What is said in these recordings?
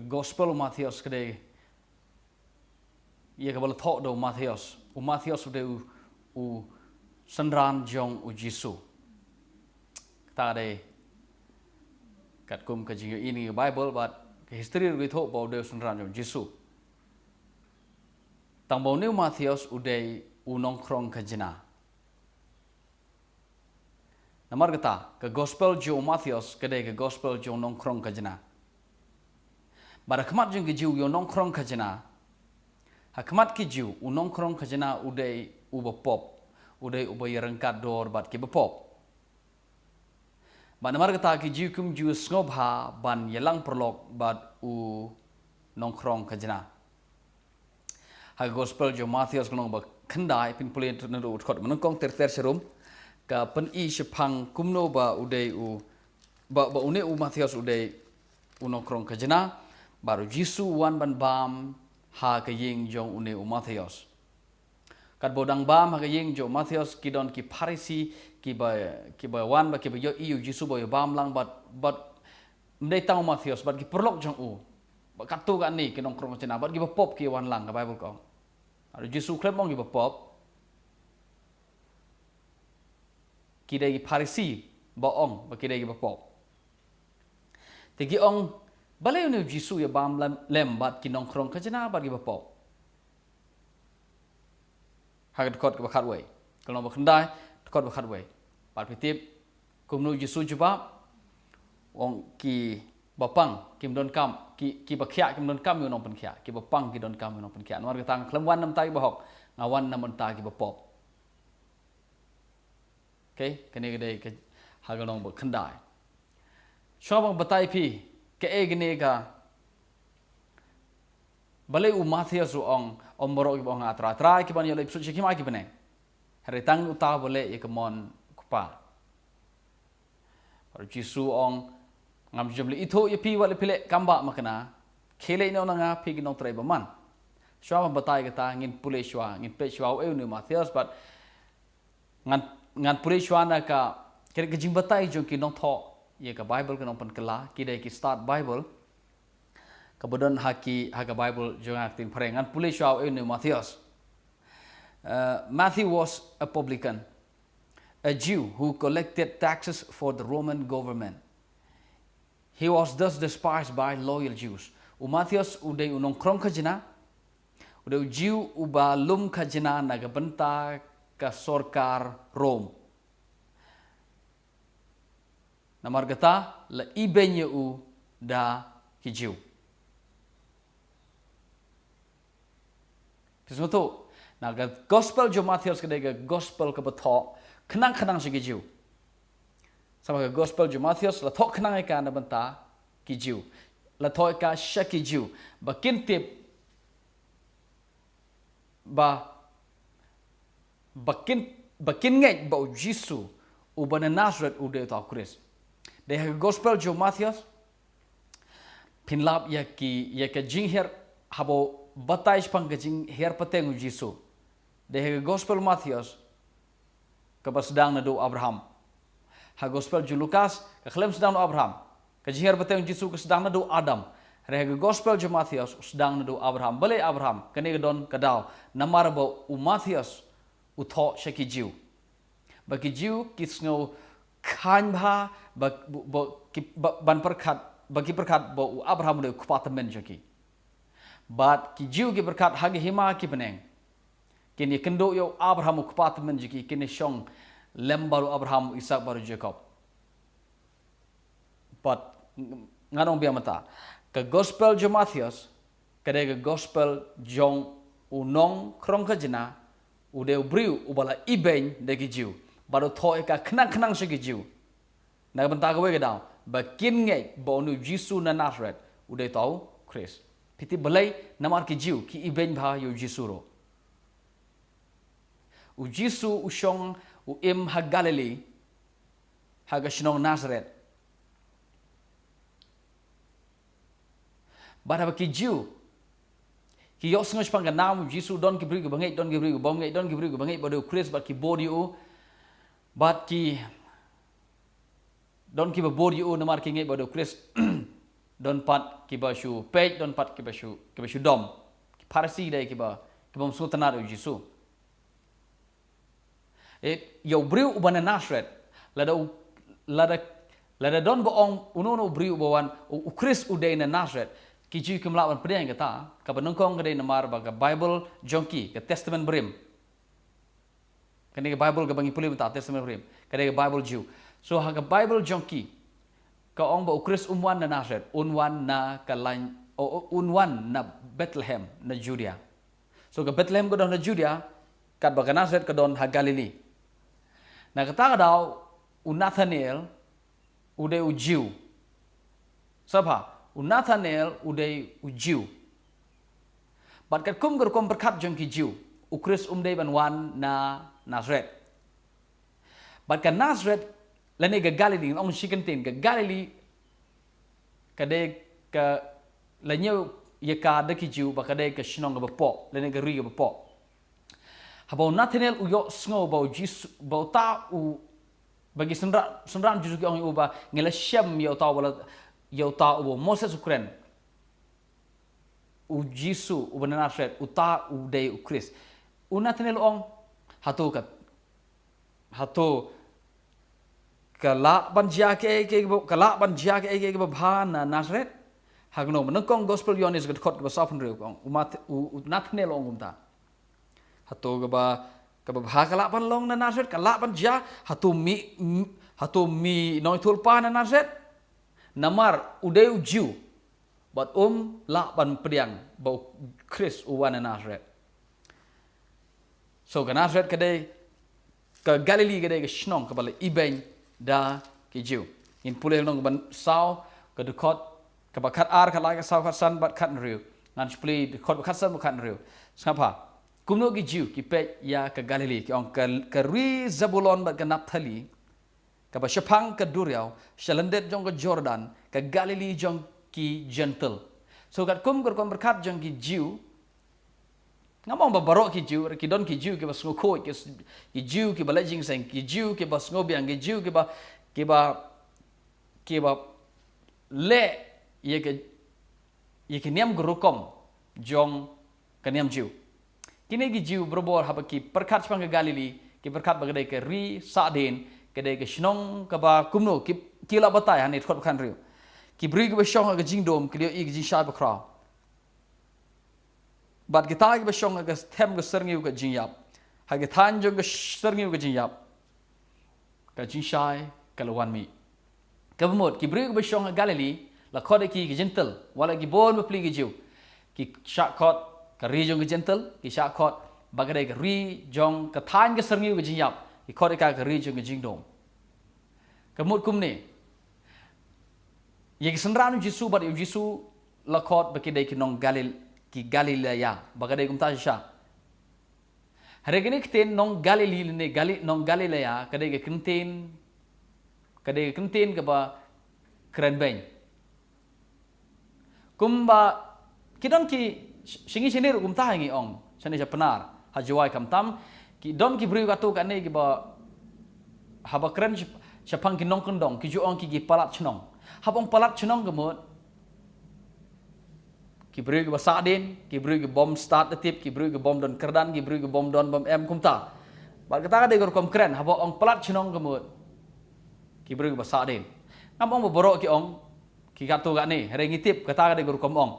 gospel Matthews kedai ia kabel thok do Matthews ude u synran jong u Jisu ta đây kat kum ka jing ini Bible but cái history we thok bao de synran jong Jisu tang bao new Matthews ude u nong krong ka jina namar kata ke gospel jo Matthews kedai ke gospel jo nong krong ka jina bara khmat jong ke jiu yo nong krong ka jina hakmat ki jiu u nong krong ka jina ude u bapop ude u bayarangkat dor bat ki bapop ban namar kata ki jiu kum jiu snobha ban yelang perlok bat u nong krong ka jina ha gospel jo Matthews klong ba khandai pin pulen tu ndu khot manong kong ter serum ka pen I sepang kumno ba ude u ba une u Matthews ude u nong krong ka jina baru Jisu wan ban bam ha ka ying jong une u Matthews kat bodang bam ha ka ying jo Matthews kidon ki Pharisee ki ba wan ba ki ba yo iu Jisu bo yo bam lang but mdei tang Matthews bat ki perlok jong u ba katu ka ni ki nong krong chena bat ki ba pop ki wan lang ka Bible ko baru Jisu klep mong ki ba pop ki dai ki Pharisee ba ong ba ki dai ki ba pop te ki ong balai nu Jisu ya bam lem bat ki nong krong ka jena bat ki ba pop ha ka kot ka khat wei kalau ba khandai kot ba khat wei bat pitip kum nu Jisu juba ong ki bapang kim don kam ki ba khya kim don kam yo nong pen khya ki bapang ki don kam yo nong pen khya war ka tang khlam wan nam tai ba hok ngawan nam ta ki ba pop okay kene gede ke ha ga nong ba khandai shobang batai pi ke egne ka balai u Matthews ong omoro ki bong atra ki ban yo le psu ki ma ki bneng hari tang uta boleh ye kemon kupa baru Jisu ong ngam jumli itu ye pi wale pile kambah makna khele no nga pi ginong trai baman shwa batai kata ngin pule shwa ngin pe shwa eu ni Matthews but ngan pule shwa na ka kere ke jing batai jong ki nong tho ye ka Bible ka nong pan kala ki dai ki start Bible kemudian haki Bible jong aktin pare ngan pule shwa eu ni Matthews Matthew was a publican, a Jew who collected taxes for the Roman government. He was thus despised by loyal Jews. Matthews uday unong krong kajina, uday Jew uba lum kajina nagabenta ka sorkar Rome. Namargata la ibenye u da ki Jew. Tismoto. Nah, gospel jo Matthews kedai gospel ke betok kenang segi Jew. Sama ke gospel jo Matthews la thok kenang ikan benta ki Jew. La thok ka shaki Jew. Bakin tip bakin ngai ba Jisu u bana Nazareth u de ta Chris. De gospel jo Matthews pinlap ya ke jingher habo batai pang ke jing her pateng u Jisu. De gospel Matthews ke sedang nadu Abraham. Ha gospel ju Lukas ke klem sedang nadu Abraham. Ke jihar beteng Jisu ke sedang nadu Adam. Re gospel ju Matthews sedang nadu Abraham. Bale Abraham kene don kadau namar ba u Matthews u tho shaki Jew. Bagi Jew kisno kambah ban perkat bagi perkat ba u Abraham de kupatamen jaki. But ki Jew ki perkat hagi hima ki bneng. Kini kendo yo Abraham kupatamen jiki kini shong lem baru Abraham Ishak baru Jacob. But nganong biar mata ke gospel jo Matthews ke gospel jong unong krong kajena ude ubriu ubala iben de Jew baru thoi ka kenang segi Jew. Na benta ke daw bakin ngai bonu Jisu na Nazareth ude tau Chris. Piti balai namar ki Jew ki iben bha yo Jisu ro. U Jisu ushong u im ha Galilee ha gashnong Nazareth. Bara ki Jew ki yos ngos pang nam Jisu don ki brigu bangai don ki brigu bangai bodo Chris bat ki body u bat ki don ki body u namar ki ngai bodo Chris don pat kiba shu page don pat kiba shu dom Parsi dai kiba msu tanar u Jisu yo briu ubana Nazareth lada don boong unono briu bawan u Chris udai na Nazareth kiji kimlawan pedang kata ka benongkong kadai namar baga Bible jonki ke Testament brim kadai Bible ka bangi puli ta Testament brim kadai Bible Jew so ha Bible jonki ka ong ba u Chris umwan na Nazareth unwan na kalan unwan na Bethlehem na Judea so ka Bethlehem ko don na Judea kat baga Nazareth ka don ha Galilee na kata daw u Nathanael udai u Jew sabha u Nathanael udai u Jew bat kat kum kom berkat jong ki Jew u Chris dai ban wan na Nazareth bat ka Nazareth lane ga Galilee ong shikentin ga Galilee kadai ka lanyo ye ka de ki Jew ba kadai ka shnong ga po lane ga ri ga po habau Nathanael u yo sngo bau Jesus bau ta u bagi senran Jesus ki ong u ba ngela shem yo ta wala yo ta u Moses ukren u Jesus u bana Nazareth u ta u dei u Chris u Nathanael ong hatu kala banjia ke kala banjia ke bhana Nazareth hagno menengkong gospel yonis ga khot ga safun reu ong u Nathanael ong umta hatu ga bha kala ban long na Nazareth kala banjia hatu mi noi thulpa na Nazareth namar udai u Jew but la ban pedang bau Chris u wan na Nazareth so ga Nazareth kadai ka Galilee kadai ka shnong ka bala ibeng da ki Jew in puleh nong ban saw ka dekot ka bakat ar ka lai ka saw kat san bat kat riu ngan spli dekot bakat san bakat riu sangapa kumno ki Jew ki pe ya ka Galilee ki ong ka ri Zabulon bat ka Naphtali ka ba shapang ka Duriau shalandet jong ka Jordan ka Galilee jong ki gentle so kat kom berkat jong ki Jew ngamong ba barok ki Jew ki don ki Jew ki ba sngo khoi ki Jew ki ba lejing seng ki Jew ki ba sngo biang ki Jew ki ba le ye ke niam gurukom jong ka niam Jew kini ki Jew berbor haba ki perkat spang ke Galilee ki perkat ba kedai ke ri saden kedai ke shnong ka ba kumno ki la batai han it khot khan riu ki bri ki ba shong ga jingdom ki i gi sha ba kra bat kita ki ba shong ga them ga serniu ga jingyap ha ga than jong ga serniu ga jingyap ka jing shai ka lawan mi ka bmot ki bri ki ba shong ga Galilee la khot ki gentle wala ki bon ma pli ki Jew ki sha khot ka ri jong ga gentle ki sha khot ba ga dai ka ri jong ka than ga serniu ga jingyap ki khot ka ri jong ga jingdom ka mot kum ni ye ki senran Jisu bat Jisu la khot ba ki dai ki nong Galilea bagadai kumta sha hari gini kten nong Galilee ne nong Galilea kadai ke kenten ke ba keren beng kumba kidon ki singi sinir kumta hangi ong sani ja penar hajwai kamtam ki don ki bri katu kan ne ki ba haba keren chapang ki nong kendong ki ju ong ki palat chnong habong palat chnong gemut ki beri ke basadin, ki beri ke bom start detip, ki beri ke bom don kerdan, ki beri ke bom don bom em kumta. Bak kata ada gor kom keren, habo ong pelat chinong kemut. Ki beri ke basadin. Ngam ong borok ki ong, ki katu gak ni, hari ngitip kata ada gor kom ong.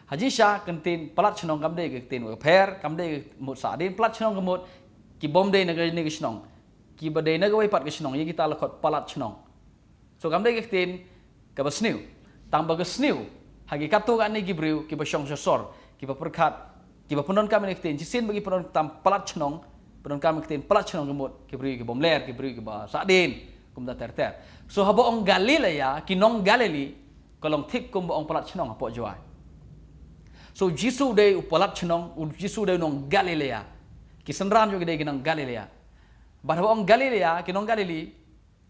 Haji Syah kentin pelat chinong kam de ke kentin per, kam de ke mut sadin pelat chinong kemut, ki bom de naga ni ke chinong. Ki badai naga wai pat ke chinong, ye kita lakot pelat chinong. So kam de ke kentin ke basniu, tambah ke sniu. Hagi katu kan ni gibriu ki ba shong sor ki ba perkat ki ba penon kami nekten jisin bagi penon tam pelat chnong penon kami nekten pelat chnong gemut ki briu ki bom ler ki briu ki ba sadin kum da ter so habo ong Galilea ki nong Galilee kolong thik kum ba ong pelat chnong apo jwai so Jisu dei u pelat chnong u Jisu dei nong Galilea ki senran jo ki dei ki nong Galilea ba habo ong Galilea ki nong Galilee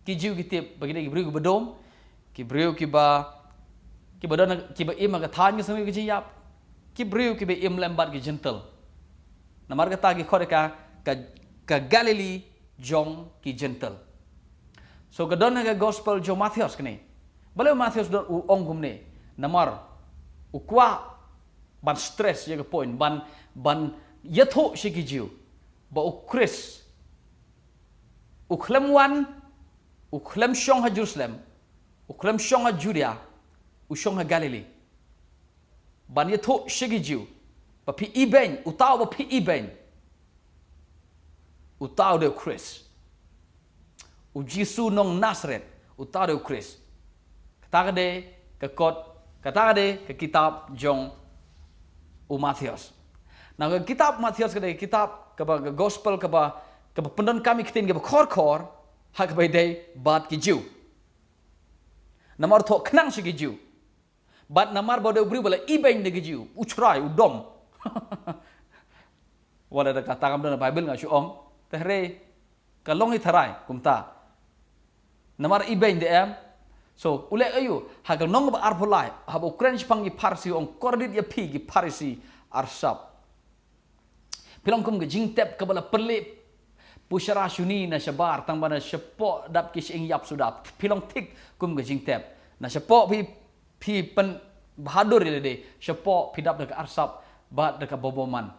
ki jiu ki tip bagi dei ki briu ki bedom ki briu ki ba ki im ga than ki sami ki yap ki briu ki be im lembat ki gentle namar ga ta ki khoreka ka Galilee jong ki gentle so ga don ga gospel jo Matthews kini Balai Matthews don ong gumne namar ukwa ban stress ye ke point ban yatho shiki jiu ba ukris uklem wan uklem shong ha Jerusalem uklem shong ha Judea ushong ha Galilee ban yatho shiki jiu ba pi iben utaw ba pi iben utaw de Chris u Jisu nong Nazareth utaw de Chris kata de ke kot kata de ke kitab jong Matthews. Nah ke kitab Matthews ke kitab ke gospel ke pendon kami ketin ke kor hak by day bat ki jiu. Namar tho khnang si ki jiu. Bat namar bode ubri bala ibain de ki jiu. Uchrai udom. Wala da kata kam dalam Bible nga syom. Tehre kalong itharai kumta. Namar ibain de em. So ule ayu hak nong ba arpulai hab Ukraine pangi parsi ong kordit ya pi ki parsi arsap. Pilong kum ke jingtep ke bala perle pushara shuni na shabar tang bana shepo dap ki sing yap sudap. Pilong tik kum ke jingtep. Na shepo pi pen bahadur ile de shepo pidap dekat arsap bat dekat boboman.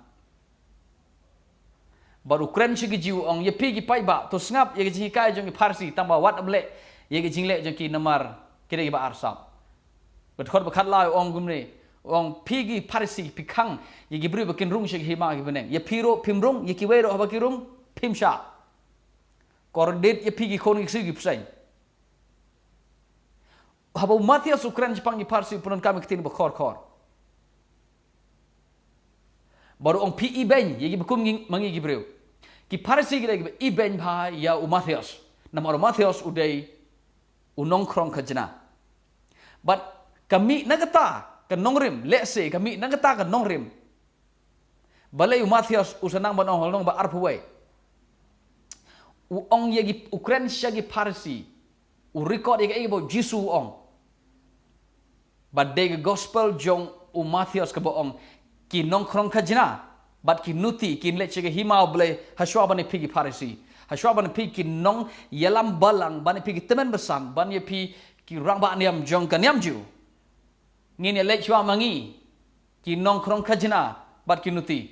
Baru Ukraine shi jiu ong ye pi ki pai ba to ngap ye ki kai jong ki parsi tang ba wat amle ye ki jingle jong ki namar kire ki ba arsap. Betkot bekat lai ong gumne ong pigi parisi pikang ye ki bri bekin rung shik hima ki bneng ye piro pimrung ye ki wero haba ki rung pimsha kordit ye pigi kon ki sigi psai haba Matthews Ukraine Jepang ki parsi punon kami ketin ba kor baru ong pi iben ye ki bekum mangi ki breu ki parisi ki lagi iben bha ya Matthews namar Matthews udai unong krong kajna but kami nagata ke nongrim let's say kami nangata ke nongrim balai Matthews usanang banong holong ba arpuwe ong yegi Ukraine shagi parsi u record yegi bo Jisu ong but de gospel jong Matthews ke ong ki nongkrong kajna but ki nuti ki let chege hima blai haswa bani pigi parsi haswa bani pigi nong yalam balang bani pigi temen besam bani pi ki rang ba niam jong kaniam ju ngini lek chwa mangi ki nong krong kajna bat kinuti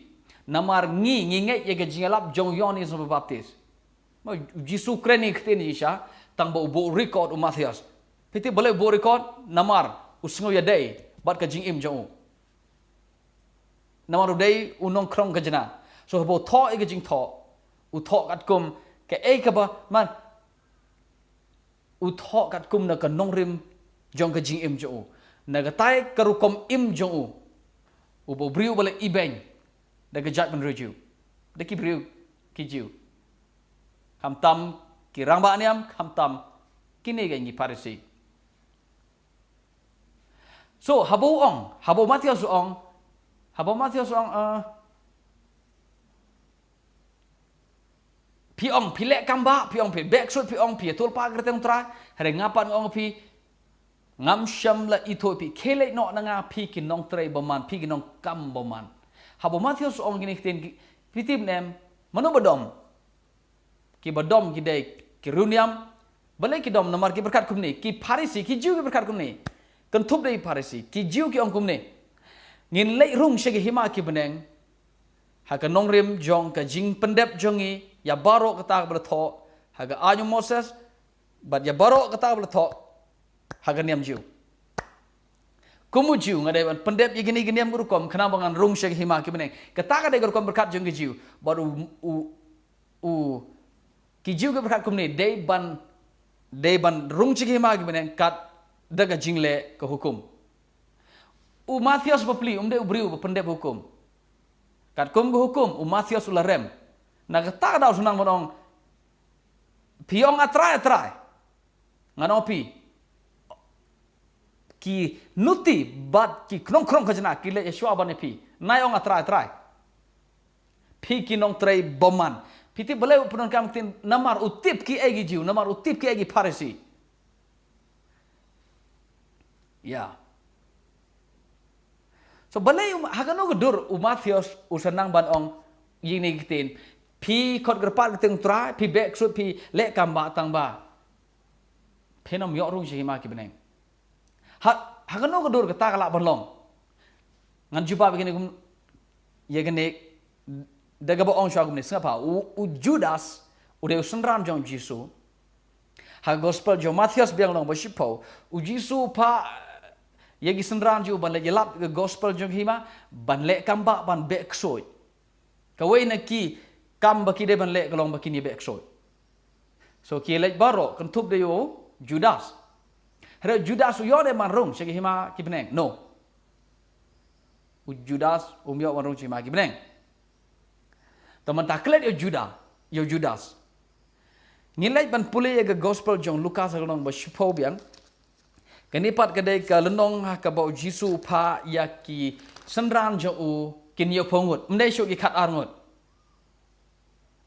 namar nge ye ke jingalap jong yoni so baptis mo Jisu kreni kten isha tang bo record Matthews piti boleh bo record namar usngo ya dei bat ka jing im jong namar dei unong krong kajna so bo tho e ke jing tho u tho kat kum ke e ka ba man u tho kat kum na ka nong rim jong ka jing im jong nagatai karukom im jong ubo briu bale ibeng daga jat men reju daki briu ki jiu kam tam ki rangba niam kam tam kini ga ngi parisi so habo Matthews ong piong pilek kambah piong pi backshoot piong pi tulpa kerteng tra hare ngapan ong pi ngam sham la itopi kele no nanga pi ki nong tre boman pi ki nong kam boman habo Matthews ong gini tin pitip nem mano badom ki badom ki dei ki runiam balai ki dom namar ki berkat kumni ki parisi ki jiu ki berkat kumni kan thup dei parisi ki jiu ki ong kumni ngin lei rung shegi hima ki bneng ha ka nong rim jong ka jing pendep jongi ya baro kata bertho ha ga anyu Moses bat ya baro kata bertho haganiam jiu kumu jiu ngade pendep ye gini giniam gurukom kena bangan rung shek hima ki bneng kata ka de gurukom berkat jong jiu baru u ki jiu ke berkat kumni de ban rung shek hima ki bneng kat daga jingle ke hukum Matthews bapli umde ubriu pendep hukum kat kum ke hukum Matthews ularem na kata ka daw sunang monong piong atrai nganopi ki nuti bat ki krong kajna ki le Yeshua bane pi nayong atrai pi ki nong trai boman piti boleh punon kam tin namar utip ki egi jiu namar utip ki egi parisi ya so boleh hagano gedur Matthews usanang ban ong yini kitin pi kot gerpat keteng trai pi back shoot pi le kambah tang ba penom yok rung shi ma ki bneng Hakano kedur kata kalak berlong. Ngan jumpa begini kum ya gini daga ba ong syagum ni sengapa u Judas udah senran jong Jisu. Ha gospel jong Matius biang long basipo u Jisu pa yagi senran ju ban le jelap ke gospel jong hima ban le kambah ban be ksoi. Kawai nak kambah ki de ban le kalong bakini be ksoi. So ki le baro kentup de yo Judas. Hera Judas yo de man rung segi hima ki bneng. No. U Judas yo man rung segi hima ki bneng. Teman taklet yo Judas. Nilai ban pulih ke gospel jong Lukas kalong basipo biang. Kenipat kedai ke lenong ke bau Jisu pa ya ki senran jo u kin yo pongut. Mendai syuk ki kat ar ngut.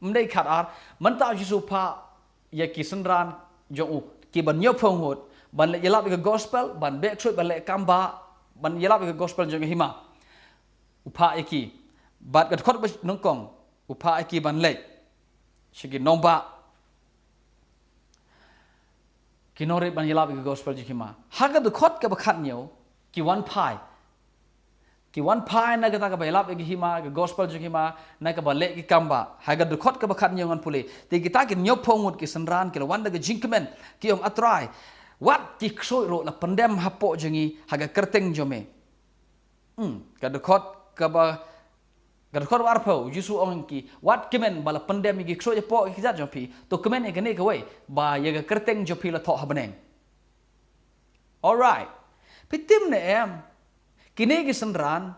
Mendai kat ar mentau Jisu pa ya ki senran jo u ki ban yo pongut. Ban le yelap ke gospel ban bek sut ban le kambah ban yelap ke gospel jong hima. Upa ya ki bat ke khot nongkong upa ya ki ban le. Syuk nomba kinore ban yelap ke gospel jikima haga de khot ke bakhat nyo ki one pai na kata ke yelap ke hima ke gospel jikima na ke balik ke kamba haga de khot ke bakhat nyo ngan puli te kita ke nyo pongut ke senran ke wan de jingkemen ki om atrai wat ti ksoi ro la pendem hapo jengi haga kerteng jome ke de khot ke ba Gadkor warpo Jisu ong ki wat kemen bala pendem gi ksoi po ki jat jopi to kemen e gane ke wei ba ye ga kerteng jopi la tho habneng. Alright. Pitim ne em kine gi senran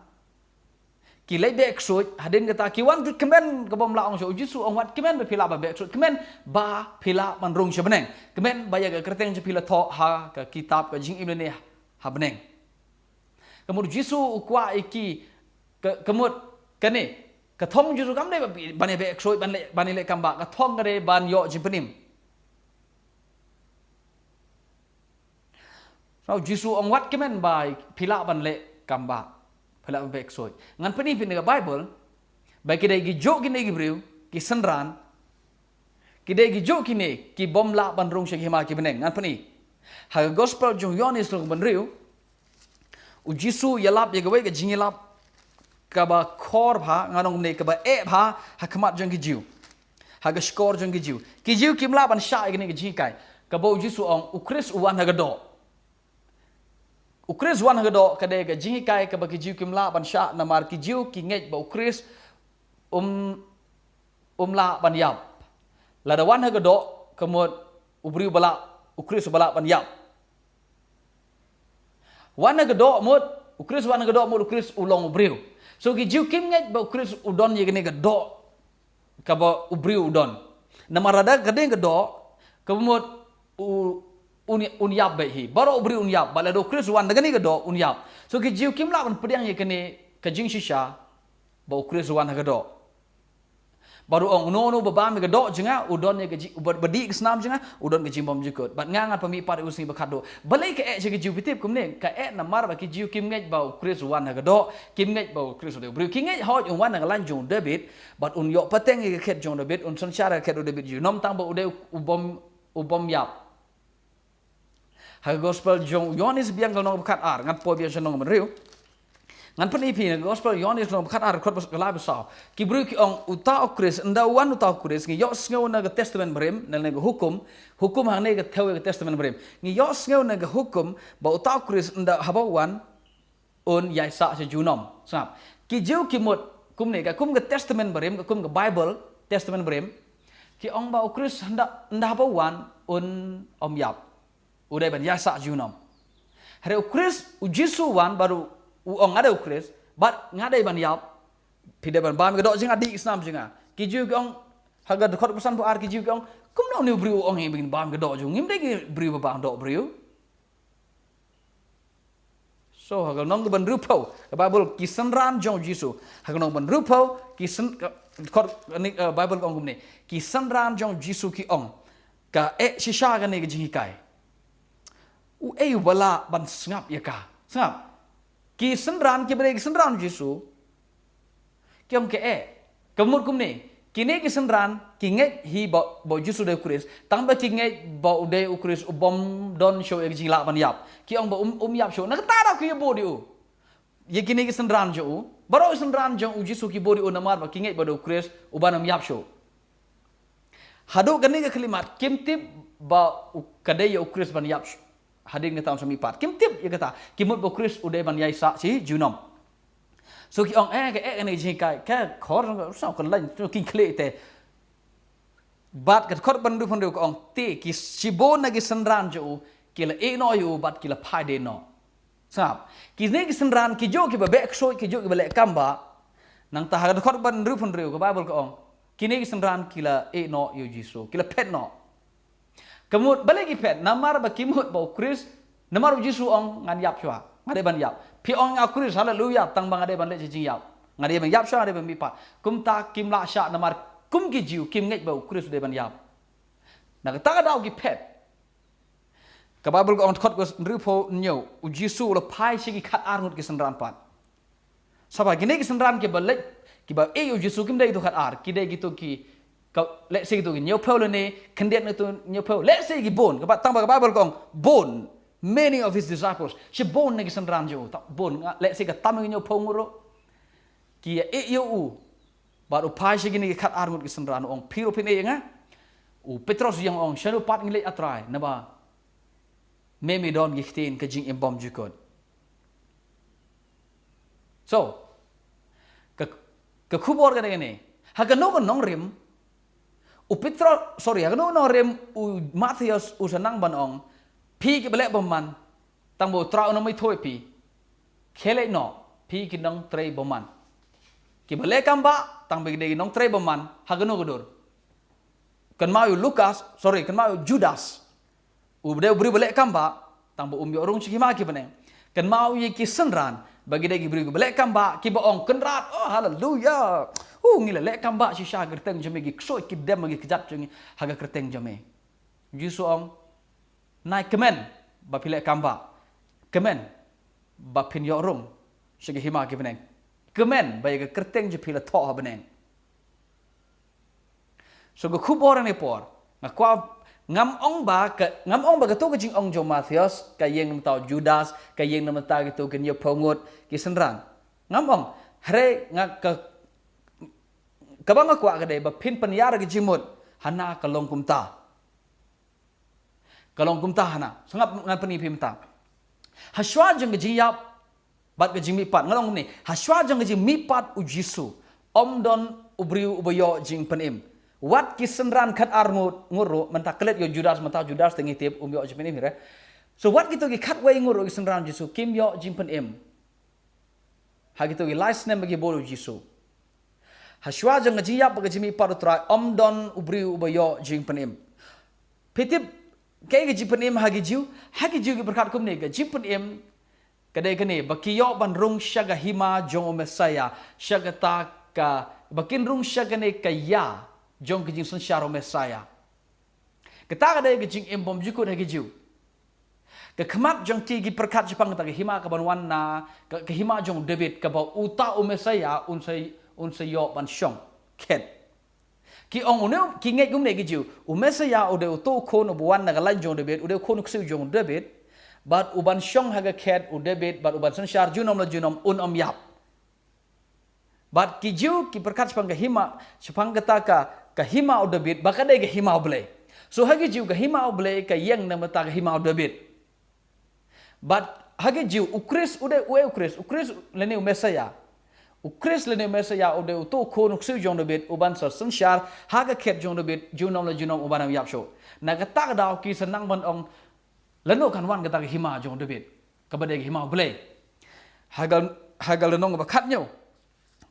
ki le be ksoi hadin kata ki wan ki kemen ke bom la ong so Jisu ong wat kemen be pila ba be ksoi kemen ba pila man rung habneng kemen ba ye ga kerteng jopi la tho ha ka kitab ka jing ibne ne habneng. Kemudian Jisu ukwa iki kemud kene kathong Jisu kam de bane be ksoi ban le kamba kathong gare ban yo jimpenim. So Jisu ong wat kemen bai pila ban le kamba pila be ksoi. Ngan pani pin Bible bai kidai gi jo kine gi briu ki senran kidai gi jo kine ki bom la ban rung shegi ma ki beneng ngan pani. Ha gospel jong Yohanes lo ban riu u Jisu yalap ye gawe ga jingilap kaba kor bha nganong ne kaba e bha hakmat jong gijiu haga skor jong gijiu kijiu kimla ban sha igni gi kai kaba Jisu ong ukris uwan haga do ukris wan haga do kade ga jingi kai kaba kijiu kimla ban sha namar kijiu ki ngej ba ukris la ban yap la da wan haga do kemut ubri bala ukris bala ban yap wan haga do mut ukris wan haga do mut ukris ulong ubriu. So ki jiu kim ngej ba ukris udon ye gene ga do ka ba ubri udon namarada gade ga do kemut unyap ba hi baro ubri unyap bala do ukris wan gane ga do unyap so ki jiu kim la ban pediang ye gene ka jing shisha ba ukris wan ga do baru ong no ba ba me ga do jinga udon ye ga ji badi ke snam jinga udon ga jimbom jikot bat ngangan pami par usni ba khado balai ke je jiu pitip kumne ka namar ba ki jiu kim ngej ba ukris wan ga do kim ngej ba ukris de bri kim ngej hoj wan ga lan jong David bat un yo pateng ye khet jong David un sanchara khet David ju nom tang ba ude ubom yap ha gospel jong Yohanes biang ga no khat ar ngat po biang senong menriu ngan penipi na gospel Yohanes no khat ar khot la besar ki bru ki ong uta ukris nda wan uta ukris ngi yo sngo na ga testament brem na ga hukum hang ne ga thewe ga testament brem ngi yo sngo na ga hukum ba uta ukris nda habawan on yai sa se junom sap ki jiu ki mot kum ne ga kum ga testament brem ga kum ga Bible testament brem ki ong ba ukris nda habawan on om yap udai ban yai sa junom hare ukris u Jisu wan baru ong ada ukris bat ngadai ban yap pide ban bam ga do jing adi islam jinga ki ju ong haga de khot pesan bu ar ki ju ong kum no ni briu ong ngin bam ga do ju ngim de ki briu ba do briu so haga nong ban rupo ka Bible ki senran jong Jisu haga nong ban rupo ki sen khot ni Bible ong ne ki senran jong Jisu ki ong ka shisha ga ne ga jingi kai u bala ban ngap ya ka ngap ki senran ki bere senran Jisu kiam ke kemut kum ni kini kisenran kinget hi bo jusu de ukris tambah kinget bo de ukris ubom don show ek jingla ban yap ki ong bo yap show nak tara ki bo di u ye kini kisenran jo baro kisenran jo u jisu ki bo di u namar ba kinget bo de ukris ubanam yap show hadu gani ke kalimat kimtip ba kadai ukris ban yap hading ke tahun sami pat kimtip ye kata kimut bo ukris ude ban yai sa si junom so ki ong ke ni jing kai ka khor sao kan lain king kle te bat ka khor ban du phon ko ong te ki sibon na ki senran jo ki la e no yu bat ki la phai de no sap ki ne ki senran ki jo ki ba bek so ki jo ki ba le kamba nang ta ha khor ban du phon ko bible ko ong ki ne ki senran ki la e no yu jisu ki la pet no kemut balik ki pet namar ba kimut ba kris namar jisu ong ngan yap chwa ngade ban yap pi ong ya kris haleluya tang bang ade ban le ji yap ngade ban yap chwa ade ban mi pat kum ta kim la sha namar kum ki jiu kim ngai ba kris de ban yap na ta dau ki pet ka bible ko ong khot ko ripo nyo u jisu la pai shi ki khat ar ngut ki senran pat saba ki ne ki senran ki ba le ki ba e u jisu kim dai tu khat ar ki dai gitu ki let's say gitu nhiều phao này khẩn điện itu nhiều phao let's say cái bone các bạn tăng vào cái Bible con bone many of his disciples chỉ bone này cái sân ram jo bone let's say cái tam cái nhiều phao ngoro kia eu baru pai sih gini kat armut cái sân ram ông piro pin ấy ngá Petrus yang ông shalu pat ngilai atrai naba memi don gihtin ke jing embom jukot so ke kubor cái này haga no nong rim Petro sorry agno no rem u Matthias u sanang banong pi ki bele boman tang bo trao no mai thoi pi khele no pi ki nong trei boman ki bele kamba tang be de nong trei boman hagno godur kan mau Lukas sorry kan mau Judas u de beri bele kamba tang bo yo rung chi ma ki bene kan mau ye ki senran bagi de ki beri bele kamba ki boong kenrat oh haleluya ngila le kamba si sha gerteng jame gi ksoi ki dem gi kjat jeng haga kerteng jame jisu ong nai kemen ba pile kamba kemen ba pin yo rung shige hima ki beneng kemen ba ga kerteng je pile tho ha beneng so go khubor ne por ngakwa ngam ong ba ga to ga jing ong jo Matthias ka yeng tao Judas ka yeng nam ta ga to ken yo phongot ki senran ngam ong hre ngak kabang aku agak ba pin penyara ke jimut hana kalong kumta hana sangat ngan peni pimta haswa jeng ke jiyap bat ke jimi pat ngalong ni haswa jeng ke jimi pat u Jisu om don ubriu ubayo jing penim wat kisenran khat arngut nguru mentaklet yo Judas mata Judas tengi tip yo jing penim re so wat gitu ki khat wei nguru kisenran Jisu kim yo jing penim ha gitu ki last name bagi bolu Jisu haswa jeng jia bagi jimi parutra om don ubri ubayo jing penim pitip kai ge jipenim hagi jiu ki berkat kum ne ge jipenim kadai kene bakiyo ban rung syaga hima jong mesaya syaga ta ka bakin rung syaga ne kaya jong ke jing sensyaro mesaya kita kadai ge jing embom jukut hagi jiu ke kemat jong ti gi berkat jepang ta ge hima ka ban wanna ke hima jong David ka ba uta mesaya unsay yo ban shong ket ki ong une ki ngai gum ne gi jiu mesaya ode to ko no buan na galan jong David ode ko no ksiu jong David bat uban shong haga ket u David bat uban sanshar junom la junom om yap bat ki jiu ki berkat sepang ke hima sepang kata ka hima u David bakade ke hima ble so hagi jiu ke hima ble ka yeng na mata ke hima u David bat hagi jiu ukris ude ukris lene mesaya ukris lene mesaya ude to ko no ksiu jong David uban sanshar haga ket jong David junom la junom uban yap sho na kata daw ki senang ban ong leno kan wan kata hima jong David kabade hima ble hagal lenong bakat nyo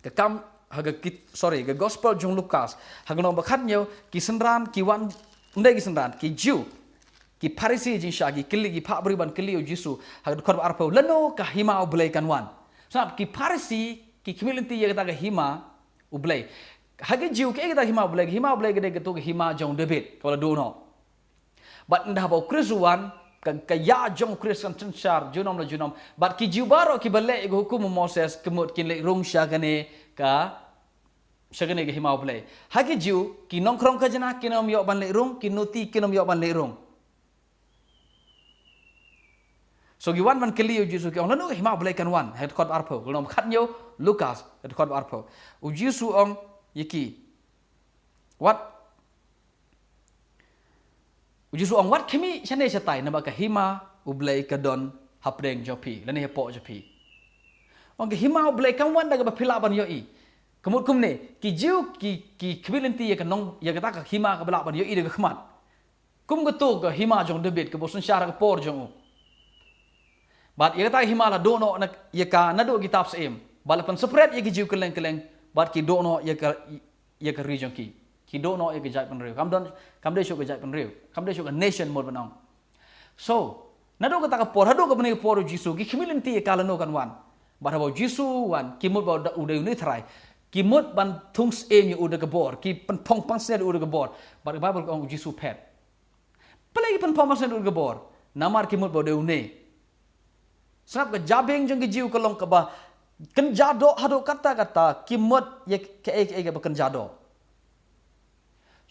ke kam haga kit sorry ke gospel jong Lukas hagal nong bakat nyo ki senran ki wan ndai ki senran ki jiu ki parisi jing shagi kili ki pa briban kili o Jisu hagal korb arpo leno ka hima ble kan wan sab ki parisi ki community ye kata hima ble haga jiu ke kata hima ble gede ke to hima jong David kala do no but ndah ba krisuan kaya jong Kristen sensyar junom la junom bat ki jubaro ki bale go hukum Moses kemut kin le rung syagane ka Segene ke hima play. Hagi jiu ki nongkrong ka jana ki nom yok ban le rung ki nuti ki nom yok ban le rung. So gi wan man keli u Jesu ki ong lanu hima play kan wan het khot arpo nom khat nyo Lucas het khot arpo. U Jesu ong yiki. What? U Jesu ong wat kimi chane chatai na ba ka hima u play ka don hapdeng jopi lani he po jopi. Ong ke hima u play kan wan da ba phila ban yo i. Kemut kum ni, ki jiu ki kabilinti ya kanong ya kata ka hima ka belak ban yo ide ka khmat. Kum ka to ka hima jong debit ka bosun syara ka por jong. Bat ya kata hima la dono na ya ka na do kitab seem. Balapan separate ya ki jiu keleng bat ki dono ya ka region ki. Ki dono ya ka jai pan riu. Kam de syo ka jai pan riu. Kam de syo ka nation mod banong. So, na do kata ka por, hado ka bani por Jisu ki kabilinti ya kala no kan wan. Bat habo Jisu wan ki mod ba udah ni try. Ki mut ban tungs em yu udah gebor, ki pen pong pangsen udah gebor. But the Bible kong Jisu pet. Pelagi pen pong pangsen udah gebor. Namar ki mut bode une. Sebab ke jabeng jeng ke jiu kelong ke bah ken jado hado kata ki mut ye ke ken jado.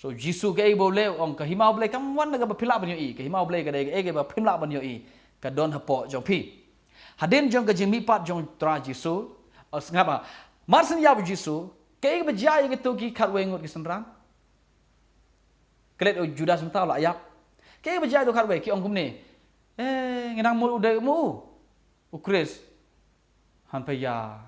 So Jisu ke boleh ong ke himau boleh kam wan ke pila ban yu i, ke himau boleh ke ba pila ban yu i. Ke don hapo jong pi. Hadin jong ke jimi pat jong tra Jisu. Ngapa? Marsen ya bu Jisu, kaya berjaya gitu ki karwengut ki senran. Kelet Judas mentau lah ayap. Kaya berjaya tu karwe ki ongkum ni. Ngenang mul udah mu. Ukris. Han paya.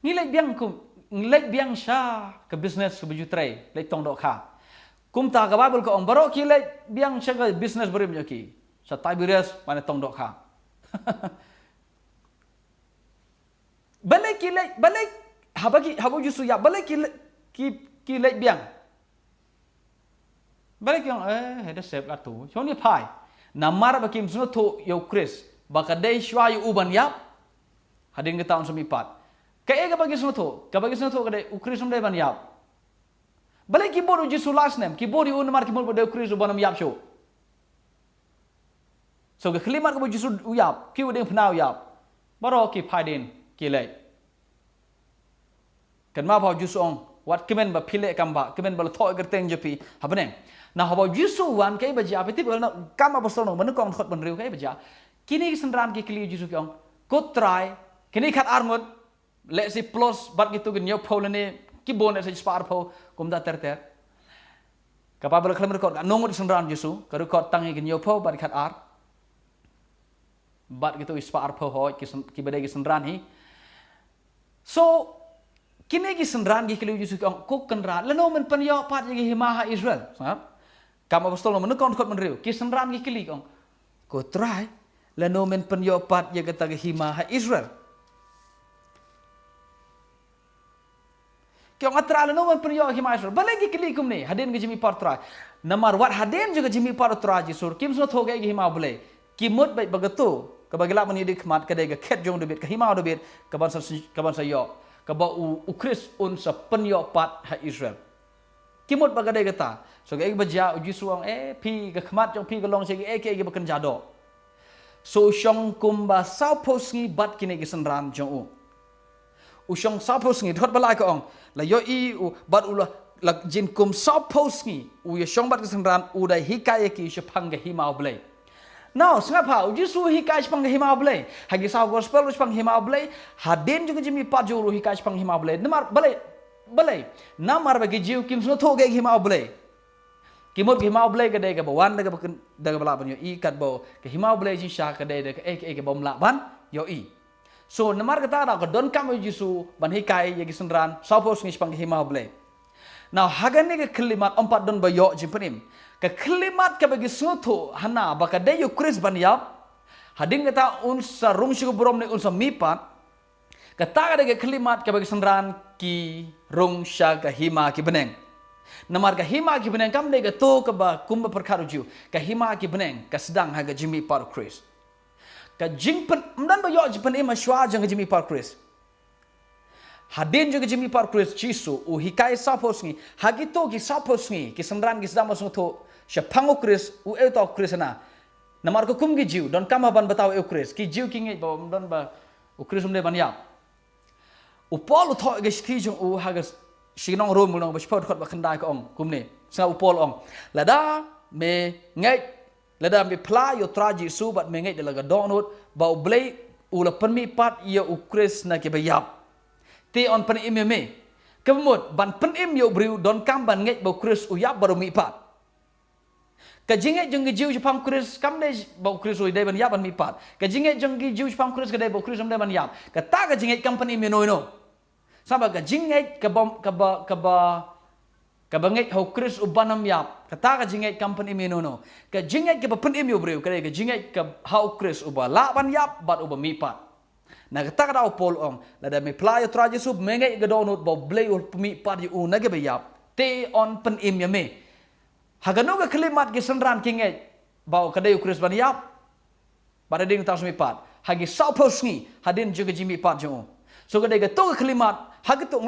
Ngilek biang sya ke bisnes ke bejutrai, lek tong dok kha. Kum ta ka Bible ko ong barok ki lek biang sya ke bisnes berim ki. Sa Tiberias mana tong dok kha. Balik habo Jisu ya balik ki lek biang. Balik yang ada sep atu. Choni pai. Namar bakim suno to yo Chris. Baka dei shwa yu uban yap. Hadin ke tahun 14. Kaya ka bagi suno to. Ka bagi suno to ka dei u Chris ban yap. Balik ki bodu Jisu last name. Ki bodu namar ki bodu dei Chris uban yap show. So ke kelimat ka Jisu u yap. Ki udeng pnau yap. Baro ki pai din. Kilai. Kan ma bau Jisu ong wat kemen ba pile kambah, kemen ba thoi gerteng jepi ha bneng. Na bau Jisu wan kai ba ja peti ba kam apostol no menukong khot ban riu kai ba ja. Kini senran ki kli Jisu ki ong ko try kini khat arngot le si plus bat gitu gen yo polene ki bon se spar po kum da ter. Ka ba ba khlem rekod nongot senran Jisu ka rekod tangi gen yo po bat khat ar. Bat gitu spar po hoi ki badai ki senran hi. So, kini ki senran ki keliu Jisu ko kenra leno men penyo pat ki himaha Israel, sahab. Kam apostol no menukon khot menriu, ki senran ki keli kong. Ko try leno men penyo pat ye kata ki himaha Israel. Ki ong atra leno men penyo himaha Israel. Balagi keli kum ni, hadin ki jimi pat try. Namar wat hadin juga jimi pat try Jisur, kim so thoge ki himaha boleh. Ki mut baik bagatu. Kabagila mani dikmat kadai ke ket jong debit ke himau debit ke bansa yo ke ba ukris un sa penyo pat ha Israel kimut bagadai kata so ke baja uji suang pi ke khmat jong pi ke long se ke bakan jado so shong kumba sao posngi bat kine ke senran jong u shong sao posngi thot balai ko ong la yo i bat ula la jin kum sao posngi u ye shong bat ke senran u dai hikaya ki shapang ke himau blai. Now, sengapa Jisu hikai sepang hima boleh. Hagi sah gospel sepang hima boleh. Hadin juga jimi pat juru hikai sepang hima boleh. Namar boleh. Namar bagi jiu kim suno thoge hima boleh. Kimut hima boleh kedai ke bawan daga balaban yo i kat bo ke hima boleh ji sha kedai ke bom laban yo i. So namar kata ada ke don kam Jisu ban hikai yagi senran sapos ngi sepang hima boleh. Now hagane ke kelimat empat don bayo jimpenim. Ke kelimat ke bagi suatu hana baka deyu Chris ban yap hading kata unsa rung syukur brom ni unsa mipat kata ada ke kelimat ke bagi senran ki rung sya ke hima ki bneng namar ke hima ki bneng kam de ke to ke ba kumba perkara ju ke hima ki bneng ke sedang haga jimi par Chris ke jingpen mdan ba yo jipen ima shwa jang jimi par Chris hadin juga jimi par Chris Jisu u hikai sapos ni hagito ki sapos ni ki senran ki sedang masuk to Siapangu Chris, u tau Chris na. Namar ko kum ki jiu, don kama ban batau Chris. Ki jiu ki ngai ba don ba u Chris umde ban ya. upol uthoi ge thi jong u ha ge sinong rom nong ba spot khot ba khandai ko ong kumni sa upol ong lada me ngai lada me pla yo traji su bat me ngai de laga donut ba blei u la penmi pat yo u kris na ke ba yap ti on pen im me kemut ban pen im yo briu don kam ban ngai ba kris u yap baru mi pat ka jingai jong ge jiu Jepang kris kam de ba kris u dai ban yap ban mi pat ka jingai jong ge jiu Jepang kris ka dai ba kris am dai ban yap ka ta ka jingai kam pen im no no sama ka jingai ka bom ka ba ngai ho kris u banam yap ka ta ka jingai kam pen im no no ka jingai ka ba pen im yo briu ka dai ka jingai ka hau kris u ba la ban yap bat u ba mi pat na ka ta ka dau pol ong la da me playa traje sub me ngai ga donut ba blei u mi pat u na ge ba yap te on pen im ya me hagano ga kalimat ge senran kingai bau kadai ukris ban yap pada ding ta sumi pat hagi sau posngi hadin juga jimi pat jo so kadai ga to kalimat hagato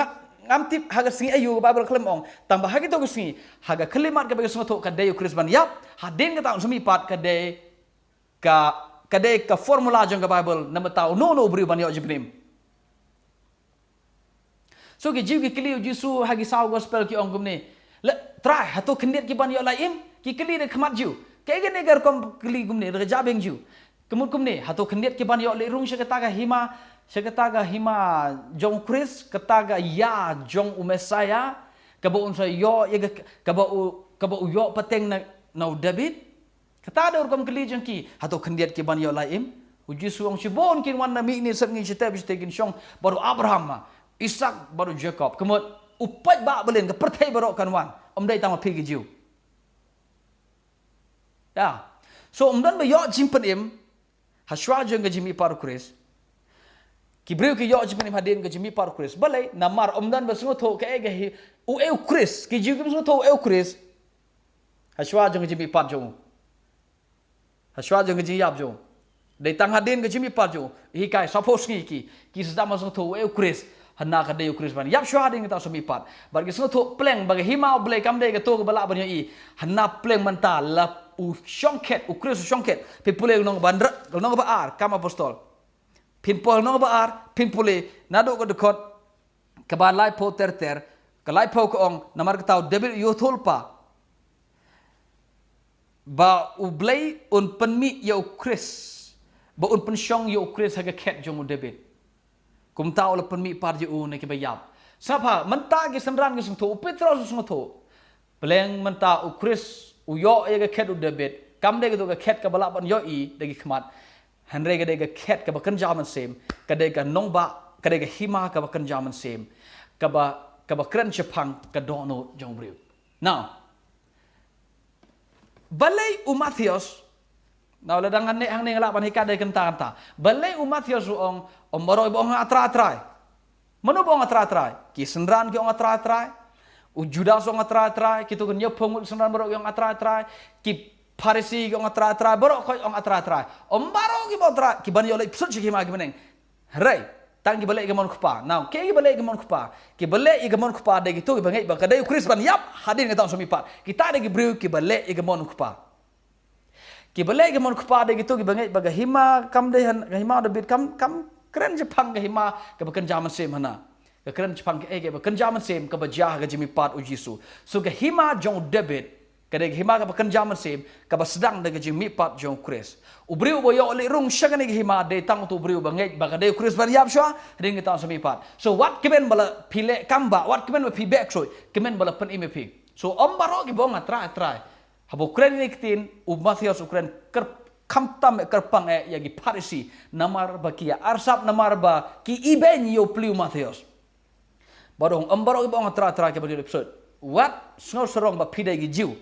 ngam tip haga singi ayu bible kelim ong tambah hagi to singi haga kalimat ga bagi sungato kadai ukris ban yap hadin ga ta sumi pat kadai ka formula jong ga bible nama tau no beri ban yap jibnim so ge jiu ge kili jisu hagi sau gospel ki ong kumni le try hato kendiat ki ban yo laim ki keli de khamat ju ke ge negar kom keli gumne de jabeng ju kemut kumne hato kendiat ki ban yo le rung shakata ga hima jong kris kata ga ya jong umesaya ka bo unsa yo ye ka bo yo pateng na david kata de kom keli jong ki hato kendiat ki ban yo laim uji suang shibon kin wan na mi ni sat ngi chitep stegin shong baru abraham Ishak baru jacob kemut upat ba belen ke pertai barok kan wan dai tang pi giu ya so dan ba yo jimpen im haswa jeng ke jimi par kris ki breu ki yo jimpen im hadin ke jimi par kris balai namar dan ba sungo tho ke ge u eu kris ki jiu ke sungo tho eu kris haswa jeng ke jimi par jo haswa jeng ke jimi yap jo dai tang hadin ke jimi par jo hi kai suppose ki sedang masuk tho eu kris hana ka deu kris ban yap shwa ding ta sumi pat bagi so tho pleng bagi hima blei kam dei ka to bala ban yi hana pleng manta la u shongket u kris shongket pe pule nong bandra nong ba ar kam apostol pin pol nong ba ar pin pule nado ko dekot ka ba lai po ter ka lai po ko ong namar ka tau debil yo thulpa ba u blei un penmi yo kris ba un pen shong yo kris ha ka ket jong debit kum tau la penmi par je u ne ke bayap sapa menta ge senran ge sungtho petros sungtho peleng menta u kris u yo ye ge ket u debit kam de ge to ge ket ka bala ban yo i de ge khmat hynrei ge de ge ket ka ba kan jaman sem ka de ga nong ba ka de ge hima ka ba kan jaman sem ka ba kren chepang ka do no jong briu now balai u Matius now la dangan ne hang ne ngala ban hika de kenta balai u Matius ong baro bong atra mano bong atra ki senran ki ong atra u judas ong atra ki to nya phong senran baro ong atra ki Pharisi ki ong atra baro ko ong atra baro ki botra ki ban yo le psut ki ma ki bneng rei tang ki balai ki mon khupa now ke ki balai ki mon khupa ki balai ki mon khupa de ki to ki bangai ba kadai kris ban yap hadin ka tang somi pat kita de ki briu ki balai ki mon khupa ki balai ki mon khupa de ki to ki bangai ba hima kam de hima de bit kam keren Jepang ke hima ke bakan jaman sem hana ke keren Jepang ke bakan jaman sem ke bajah ke jimi pat u Jisu so ke hima jong debit ke de hima ke bakan jaman sem ke ba sedang de ke jimi pat jong kris u briu bo yo le rung shagane ke hima de tang tu briu bangai ba ke de kris ban yap shwa ring ke tang semi pat so what kiben bala pile kambah what kiben ba pi back so kiben bala pen imp so baro ki bong atra habo kren niktin u Matius ukren kamtam kerpang yagi Pharisi namar ba kia arsap namar ba ki iben yo pliu Matius barong ambaro ibong atra ke bagi episode what snor serong ba pidai gi jiu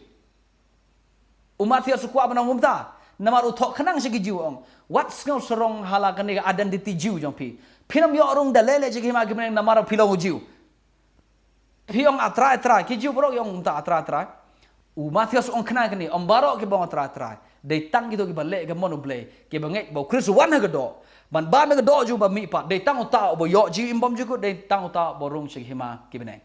u Matius ku abana ngumta namar uthok khanang se gi jiu ong what snor serong hala kan ga identity jiu jong pi pinam yo rong dalele je gi ma gi namar pilong jiu piong atra ki jiu bro yong ta atra u Matius ong khana kan ni ambaro ke bong atra dei tang gitu ki balek ke monu blei ke bangai bau kris wan ha gedo ban ba me gedo ju ba mi pat dei tang uta bo yo ji imbom ju ko dei tang uta bo rung chi hima ki beneng